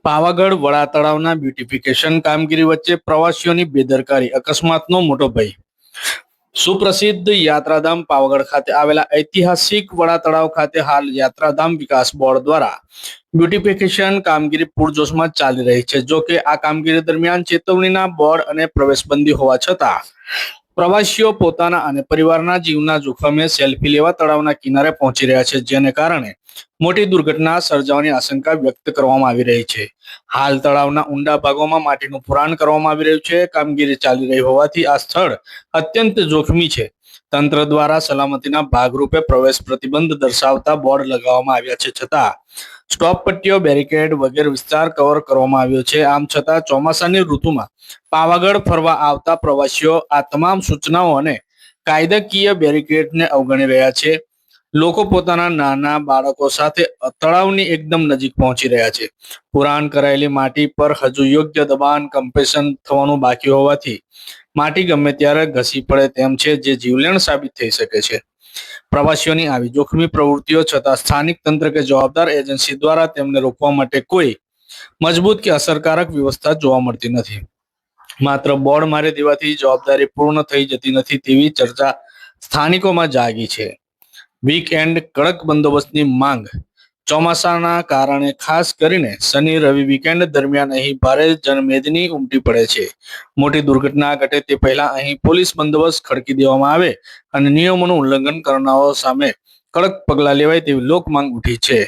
પાવાગઢ વડા તળાવના બ્યુટિફિકેશન કામગીરી વચ્ચે પ્રવાસીઓની બેદરકારી, અકસ્માતનો મોટો ભય. સુપ્રસિદ્ધ યાત્રાધામ પાવાગઢ ખાતે આવેલા ઐતિહાસિક વડા તળાવ ખાતે હાલ યાત્રાધામ વિકાસ બોર્ડ દ્વારા બ્યુટિફિકેશન કામગીરી પૂરજોશમાં ચાલી રહી છે. જો કે આ કામગીરી દરમિયાન ચેતવણીના બોર્ડ અને પ્રવેશબંધી હોવા છતાં પ્રવાસીઓ પોતાના અને પરિવારના જીવના જોખમે સેલ્ફી લેવા તળાવના કિનારે પહોંચી રહ્યા છે, જેને કારણે મોટી દુર્ઘટના સર્જાવાની આશંકા વ્યક્ત કરવામાં આવી રહી છે. હાલ તળાવના ઊંડા ભાગોમાં માટીનું પુરાણ કરવામાં આવી રહ્યું છે. કામગીરી ચાલી રહી હોવાથી આ સ્થળ અત્યંત જોખમી છે. તંત્ર દ્વારા સલામતીના ભાગરૂપે પ્રવેશ પ્રતિબંધ દર્શાવતા બોર્ડ લગાવવામાં આવ્યા છે, છતાં સ્ટોપ પટ્ટીઓ, બેરિકેડ વગેરે વિસ્તાર કવર કરવામાં આવ્યો છે. આમ છતાં ચોમાસાની ઋતુમાં પાવાગઢ ફરવા આવતા પ્રવાસીઓ આ તમામ સૂચનાઓ અને કાયદાકીય બેરિકેડને અવગણી રહ્યા છે. લોકો પોતાના નાના બાળકો સાથે તળાવની એકદમ નજીક પહોંચી રહ્યા છે. પુરાણ કરાયેલી માટી પર હજુ યોગ્ય દબાણ, કમ્પ્રેશન થવાનું બાકી હોવાથી માટી ગમે ત્યારે ઘસી પડે તેમ છે, જે જીવલેણ સાબિત થઈ શકે છે. પ્રવાસીઓની આવી જોખમી પ્રવૃત્તિઓ છતાં સ્થાનિક તંત્ર કે જવાબદાર એજન્સી દ્વારા તેમને રોકવા માટે કોઈ મજબૂત કે અસરકારક વ્યવસ્થા જોવા મળતી નથી. માત્ર બોર્ડ મારી દેવાથી જવાબદારી પૂર્ણ થઈ જતી નથી તેવી ચર્ચા સ્થાનિકોમાં જાગી છે. વીકએન્ડ કડક બંદોબસ્તની માંગ. ચોમાસાના કારણે ખાસ કરીને શનિ રવિ વીકેન્ડ દરમિયાન અહીં ભારે જનમેદની ઉમટી પડે છે. મોટી દુર્ઘટના ઘટે તે પહેલા અહીં પોલીસ બંદોબસ્ત ખડકી દેવામાં આવે અને નિયમોનું ઉલ્લંઘન કરનારાઓ સામે કડક પગલાં લેવાય તેવી લોક માંગ ઉઠી છે.